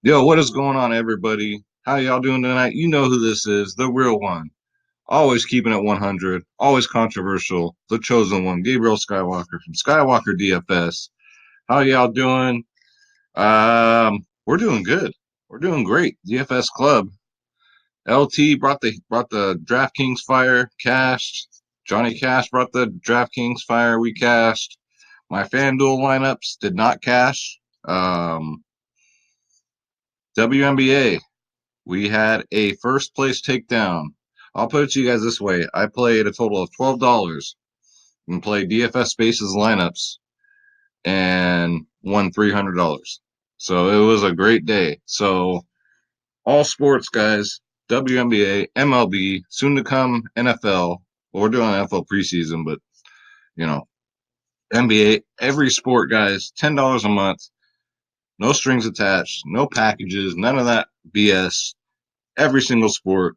Yo, what is going on, everybody? How y'all doing tonight? You know who this is, the real one. Always keeping it 100, always controversial, the chosen one, Gabriel Skywalker from Skywalker DFS. How y'all doing? We're doing good. We're doing great. DFS Club. LT brought the DraftKings fire, cashed. Johnny Cash brought the DraftKings fire, we cashed. My FanDuel lineups did not cash. Um, WNBA. We had a first place takedown. I'll put it to you guys this way. I played a total of $12 and played DFS Spaces lineups and won $300. So it was a great day. So all sports guys, WNBA, MLB, soon to come NFL. Well, we're doing NFL preseason, but you know, NBA, every sport guys, $10 a month, no strings attached, no packages, none of that BS. Every single sport.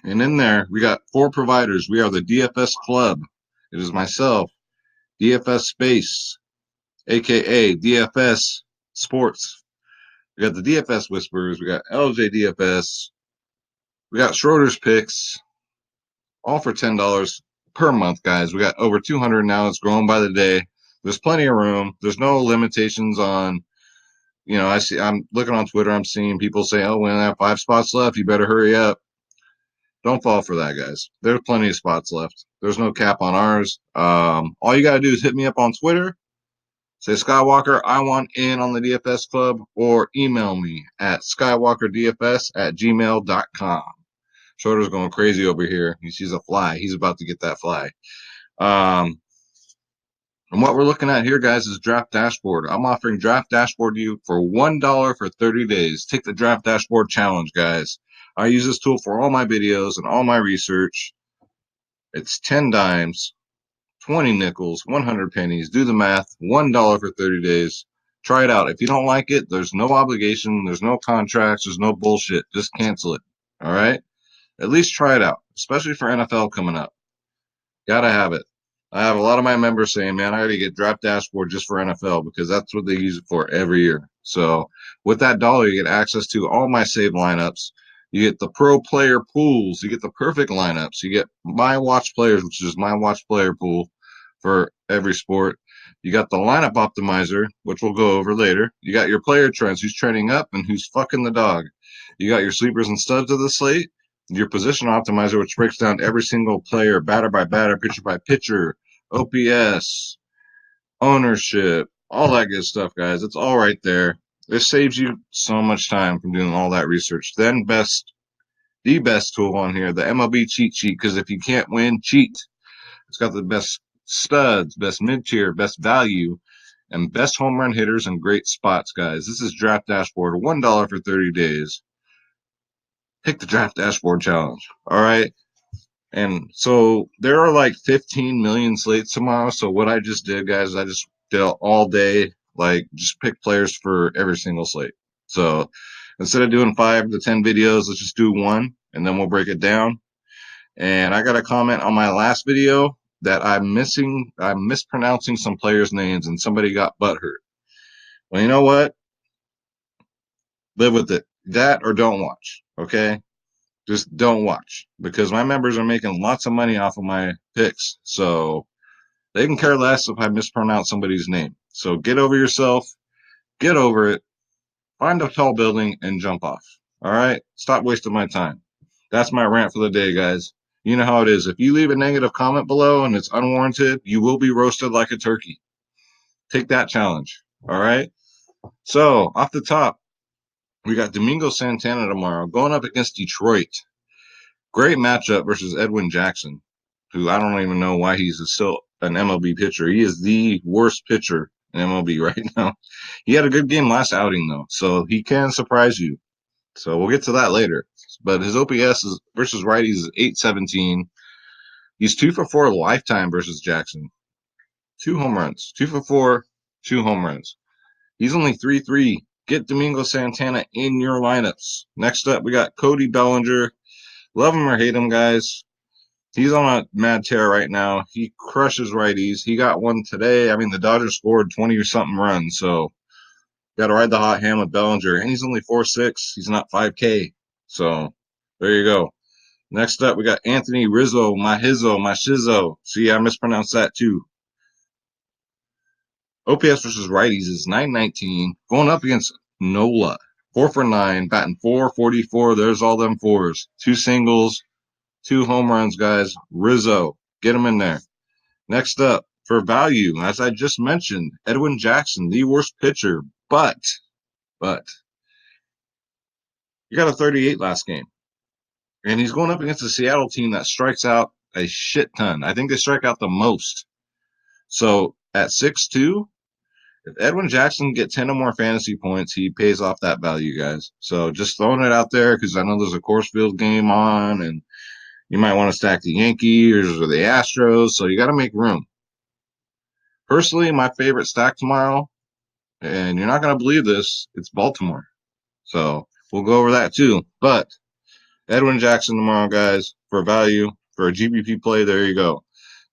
And in there, we got four providers. We are the DFS Club. It is myself, DFS Space, aka DFS Sports. We got the DFS Whispers. We got LJ DFS. We got Schroeder's Picks, all for $10 per month, guys. We got over 200 now. It's growing by the day. There's plenty of room. There's no limitations on. I'm looking on Twitter. I'm seeing people say, "Oh, we only have 5 spots left. You better hurry up." Don't fall for that, guys. There's plenty of spots left. There's no cap on ours. All you got to do is hit me up on Twitter. Say, Skywalker, I want in on the DFS Club, or email me at skywalkerdfs@gmail.com. Schroeder's going crazy over here. He sees a fly. He's about to get that fly. Um, and what we're looking at here, guys, is Draft Dashboard. I'm offering Draft Dashboard to you for $1 for 30 days. Take the Draft Dashboard challenge, guys. I use this tool for all my videos and all my research. It's 10 dimes, 20 nickels, 100 pennies. Do the math. $1 for 30 days. Try it out. If you don't like it, there's no obligation. There's no contracts. There's no bullshit. Just cancel it. All right? At least try it out, especially for NFL coming up. Gotta have it. I have a lot of my members saying, man, I gotta get Draft Dashboard just for NFL because that's what they use it for every year. So with that dollar, you get access to all my saved lineups. You get the pro player pools. You get the perfect lineups. You get my watch players, which is my watch player pool for every sport. You got the lineup optimizer, which we'll go over later. You got your player trends, who's trending up and who's fucking the dog. You got your sleepers and studs of the slate, your position optimizer, which breaks down every single player, batter by batter, pitcher by pitcher, OPS, ownership, all that good stuff, guys. It's all right there. This saves you so much time from doing all that research. Then the best tool on here, the MLB cheat sheet, because if you can't win, cheat. It's got the best studs, best mid-tier, best value, and best home run hitters and great spots, guys. This is Draft Dashboard, $1 for 30 days. Pick the Draft Dashboard challenge. All right. And so there are like 15 million slates tomorrow. So what I just did, guys, I just did all day, like just pick players for every single slate. So instead of doing 5 to 10 videos, let's just do one and then we'll break it down. And I got a comment on my last video that I'm mispronouncing some players' names and somebody got butthurt. Well, you know what? Live with it. That or don't watch. Okay. Just don't watch because my members are making lots of money off of my picks. So they can care less if I mispronounce somebody's name. So get over yourself, get over it, find a tall building and jump off. All right? Stop wasting my time. That's my rant for the day, guys. You know how it is. If you leave a negative comment below and it's unwarranted, you will be roasted like a turkey. Take that challenge. All right? So, off the top, we got Domingo Santana tomorrow going up against Detroit. Great matchup versus Edwin Jackson, who I don't even know why he's still an MLB pitcher. He is the worst pitcher in MLB right now. He had a good game last outing, though, so he can surprise you. So we'll get to that later. But his OPS is, versus righties is 817. He's 2 for 4 lifetime versus Jackson. 2 home runs. 2 for 4, 2 home runs. He's only 3-3. Get Domingo Santana in your lineups. Next up, we got Cody Bellinger. Love him or hate him, guys. He's on a mad tear right now. He crushes righties. He got one today. I mean, the Dodgers scored 20 or something runs, so Got to ride the hot hand with Bellinger, and he's only 4'6". He's not 5K. So there you go. Next up, we got Anthony Rizzo, my Shizzo. See, I mispronounced that too. OPS versus righties is 919. Going up against Nola. 4 for 9, batting 444. There's all them fours. 2 singles, 2 home runs, guys. Rizzo, get him in there. Next up, for value, as I just mentioned, Edwin Jackson, the worst pitcher. But, you got a 38 last game. And he's going up against a Seattle team that strikes out a shit ton. I think they strike out the most. So at 6'2", if Edwin Jackson get 10 or more fantasy points, he pays off that value, guys. So just throwing it out there because I know there's a Coors Field game on, and you might want to stack the Yankees or the Astros. So you got to make room. Personally, my favorite stack tomorrow, and you're not going to believe this, it's Baltimore. So we'll go over that too. But Edwin Jackson tomorrow, guys, for value, for a GPP play, there you go.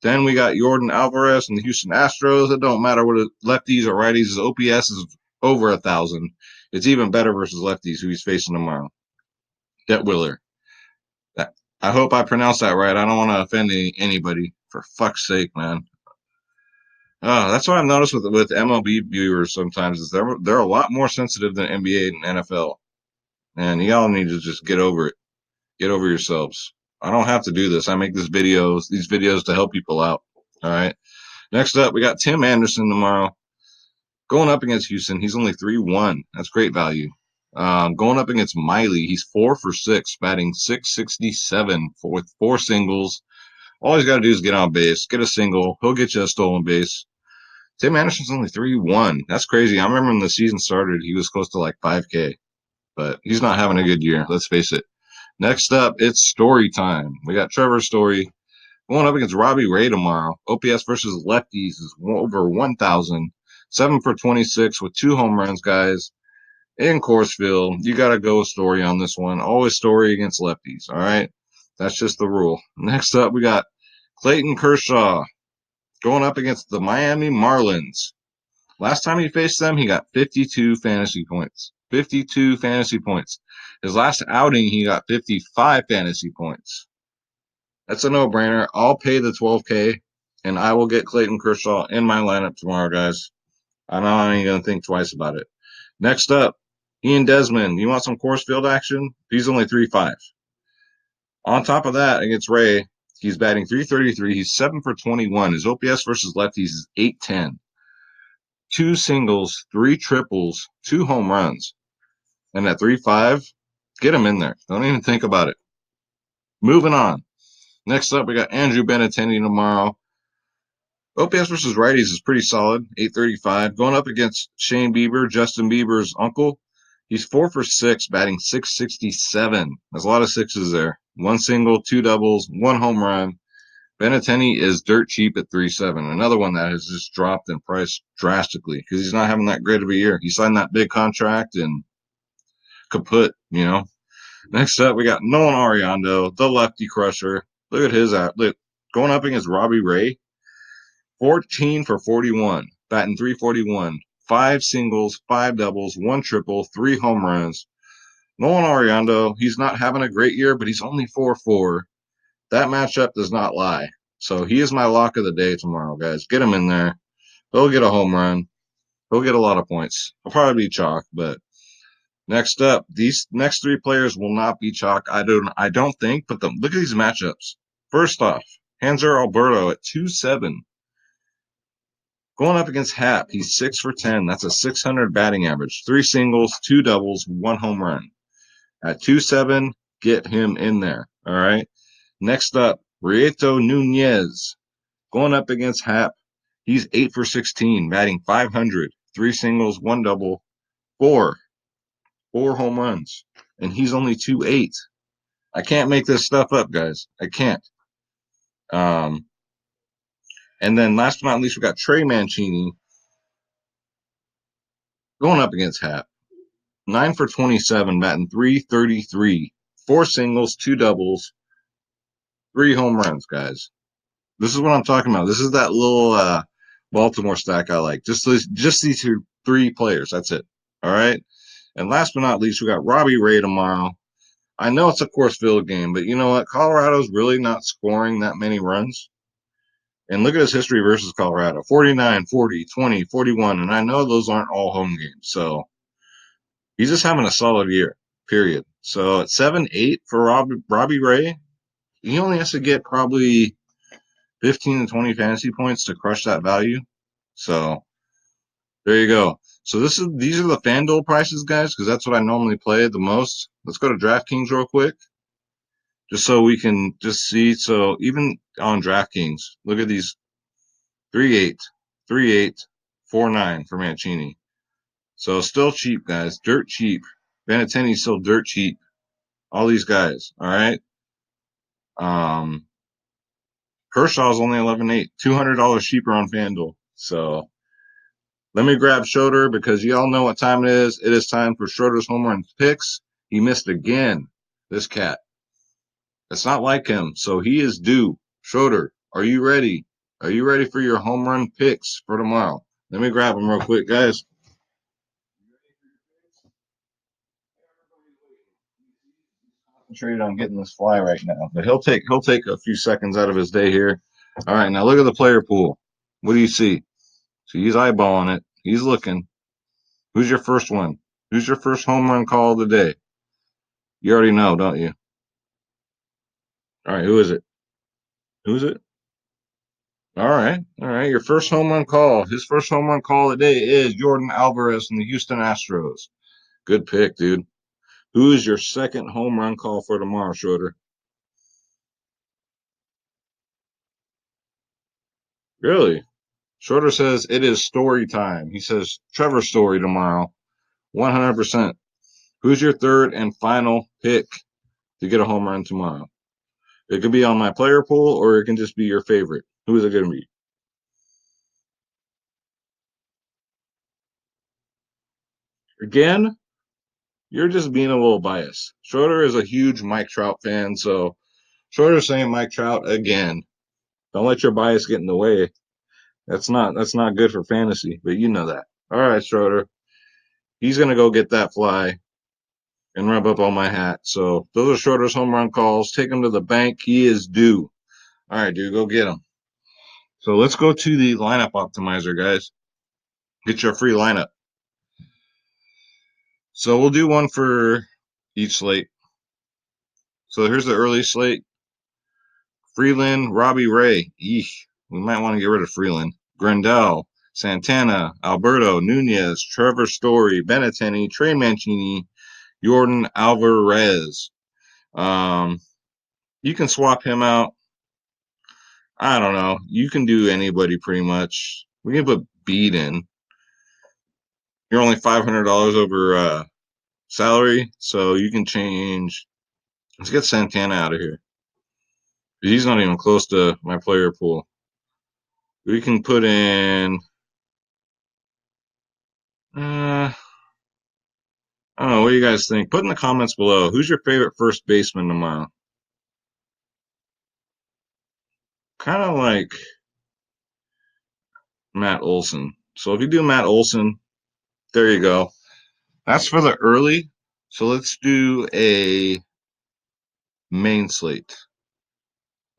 Then we got Jordan Alvarez and the Houston Astros. It don't matter what lefties or righties. His OPS is over 1,000. It's even better versus lefties who he's facing tomorrow. Detwiller. I hope I pronounced that right. I don't want to offend anybody. For fuck's sake, man. That's what I've noticed with MLB viewers sometimes is they're a lot more sensitive than NBA and NFL. And y'all need to just get over it. Get over yourselves. I don't have to do this. I make these videos to help people out. All right. Next up, we got Tim Anderson tomorrow. Going up against Houston, he's only 3-1. That's great value. Going up against Miley, he's 4 for 6, batting 667 with 4 singles. All he's got to do is get on base, get a single. He'll get you a stolen base. Tim Anderson's only 3-1. That's crazy. I remember when the season started, he was close to like 5K, but he's not having a good year. Let's face it. Next up, it's story time. We got Trevor Story going up against Robbie Ray tomorrow. OPS versus lefties is over 1,000. 7 for 26 with 2 home runs, guys. In Coors Field, you got to go Story on this one. Always Story against lefties, all right? That's just the rule. Next up, we got Clayton Kershaw going up against the Miami Marlins. Last time he faced them, he got 52 fantasy points. 52 fantasy points. His last outing, he got 55 fantasy points. That's a no-brainer. I'll pay the 12K, and I will get Clayton Kershaw in my lineup tomorrow, guys. I'm not even going to think twice about it. Next up, Ian Desmond. You want some Coors Field action? He's only 3-5. On top of that, against Ray, he's batting 333. He's 7 for 21. His OPS versus lefties is 810. 2 singles, 3 triples, 2 home runs. And at 3-5, get him in there. Don't even think about it. Moving on. Next up, we got Andrew Benintendi tomorrow. OPS versus righties is pretty solid, 835. Going up against Shane Bieber, Justin Bieber's uncle. He's 4 for 6, batting 667. There's a lot of sixes there. 1 single, 2 doubles, 1 home run. Benintendi is dirt cheap at 3.7. Another one that has just dropped in price drastically because he's not having that great of a year. He signed that big contract and kaput, you know. Next up, we got Nolan Ariando, the lefty crusher. Look at his out. Look, going up against Robbie Ray, 14 for 41, batting 341, 5 singles, 5 doubles, 1 triple, 3 home runs. Nolan Ariando, he's not having a great year, but he's only 4-4. That matchup does not lie. So he is my lock of the day tomorrow, guys. Get him in there. He'll get a home run. He'll get a lot of points. He'll probably be chalk, but next up, these next 3 players will not be chalk. I don't think, but look at these matchups. First off, Hanser Alberto at 2.7. Going up against Hap, he's 6 for 10. That's a 600 batting average. 3 singles, 2 doubles, 1 home run. At 2.7, get him in there. All right. Next up, Rieto Nunez. Going up against Hap, he's 8 for 16, batting 500. 3 singles, 1 double, 4 home runs. And he's only 2.8. I can't make this stuff up, guys. I can't. And then last but not least, we got Trey Mancini going up against Hap. 9 for 27, batting 333. 4 singles, 2 doubles, 3 home runs, guys. This is what I'm talking about. This is that little Baltimore stack I like. Just these 3 players. That's it. All right. And last but not least, we got Robbie Ray tomorrow. I know it's a Coors Field game, but you know what? Colorado's really not scoring that many runs. And look at his history versus Colorado 49, 40, 20, 41. And I know those aren't all home games. So he's just having a solid year, period. So at 7-8 for Robbie Ray, he only has to get probably 15 to 20 fantasy points to crush that value. So there you go. So these are the FanDuel prices, guys, because that's what I normally play the most. Let's go to DraftKings real quick, just so we can just see. So even on DraftKings, look at these 3-8, 3-8, 4-9 for Mancini. So still cheap, guys, dirt cheap. Benintendi's still dirt cheap. All these guys, all right. Um, Kershaw's only 11-8, $200 cheaper on FanDuel. So let me grab Schroeder because you all know what time it is. It is time for Schroeder's home run picks. He missed again. This cat. It's not like him, so he is due. Schroeder, are you ready? Are you ready for your home run picks for tomorrow? Let me grab him real quick, guys. Concentrated on getting this fly right now, but he'll take a few seconds out of his day here. All right, now look at the player pool. What do you see? So he's eyeballing it. He's looking. Who's your first one? Who's your first home run call of the day? You already know, don't you? All right, who is it? Who's it? All right, all right. Your first home run call. His first home run call of the day is Jordan Alvarez from the Houston Astros. Good pick, dude. Who is your second home run call for tomorrow, Schroeder? Really? Schroeder says it is story time. He says Trevor Story tomorrow. 100%. Who's your third and final pick to get a home run tomorrow? It could be on my player pool or it can just be your favorite. Who is it going to be? Again, you're just being a little biased. Schroeder is a huge Mike Trout fan, so Schroeder's saying Mike Trout again. Don't let your bias get in the way. That's not good for fantasy, but you know that. All right, Schroeder. He's gonna go get that fly and rub up on my hat. So those are Schroeder's home run calls. Take him to the bank. He is due. All right, dude, go get him. So let's go to the lineup optimizer, guys. Get your free lineup. So we'll do one for each slate. So here's the early slate. Freeland, Robbie Ray. Eesh. We might want to get rid of Freeland. Grandel, Santana, Alberto, Nunez, Trevor Story, Benintendi, Trey Mancini, Jordan Alvarez. Um, you can swap him out. I don't know. You can do anybody pretty much. We can put Beat in. You're only $500 over salary, so you can change. Let's get Santana out of here. He's not even close to my player pool. We can put in. I don't know. What do you guys think? Put in the comments below. Who's your favorite first baseman tomorrow? Kind of like Matt Olson. So if you do Matt Olson, there you go. That's for the early. So let's do a main slate.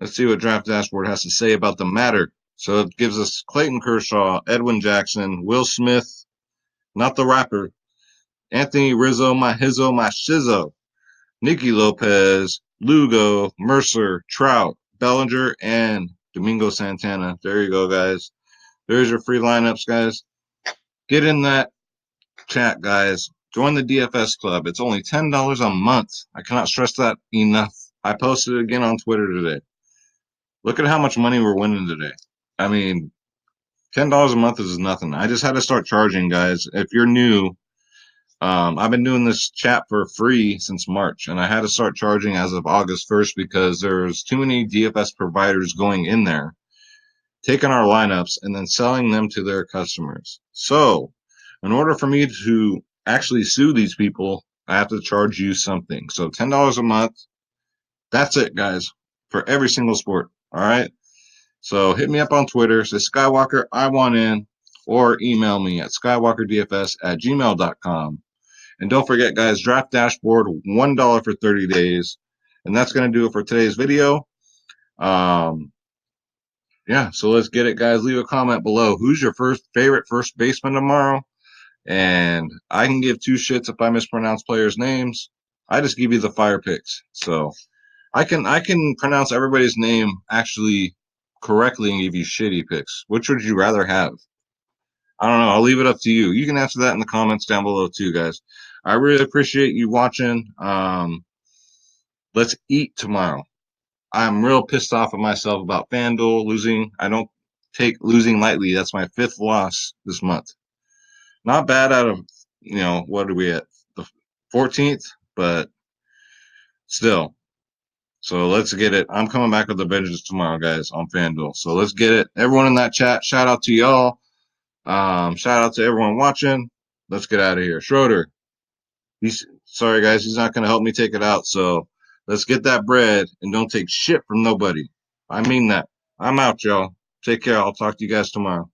Let's see what Draft Dashboard has to say about the matter. So it gives us Clayton Kershaw, Edwin Jackson, Will Smith, not the rapper, Anthony Rizzo, my Hizzo, my Shizzo, Nicky Lopez, Lugo, Mercer, Trout, Bellinger, and Domingo Santana. There you go, guys. There's your free lineups, guys. Get in that chat, guys. Join the DFS club. It's only $10 a month. I cannot stress that enough. I posted it again on Twitter today. Look at how much money we're winning today. I mean, $10 a month is nothing. I just had to start charging, guys. If you're new, I've been doing this chat for free since March, and I had to start charging as of August 1st because there's too many DFS providers going in there, taking our lineups, and then selling them to their customers. So, in order for me to actually sue these people, I have to charge you something. So, $10 a month. That's it, guys, for every single sport. All right. So hit me up on Twitter. Say Skywalker, I want in. or email me at skywalkerdfs@gmail.com. And don't forget, guys, Draft Dashboard, $1 for 30 days. And that's going to do it for today's video. Yeah, so let's get it, guys. Leave a comment below. Who's your favorite first baseman tomorrow? And I can give two shits if I mispronounce players' names. I just give you the fire picks. So I can pronounce everybody's name actually correctly and give you shitty picks. Which would you rather have? I don't know. I'll leave it up to you. You can answer that in the comments down below too, guys. I really appreciate you watching. Let's eat tomorrow. I'm real pissed off at myself about FanDuel losing. I don't take losing lightly. That's my 5th loss this month. Not bad out of, what are we at? The 14th, but still. So let's get it. I'm coming back with the vengeance tomorrow, guys, on FanDuel. So let's get it. Everyone in that chat, shout out to y'all. Shout out to everyone watching. Let's get out of here. Schroeder, he's sorry, guys. He's not going to help me take it out. So let's get that bread and don't take shit from nobody. I mean that. I'm out, y'all. Take care. I'll talk to you guys tomorrow.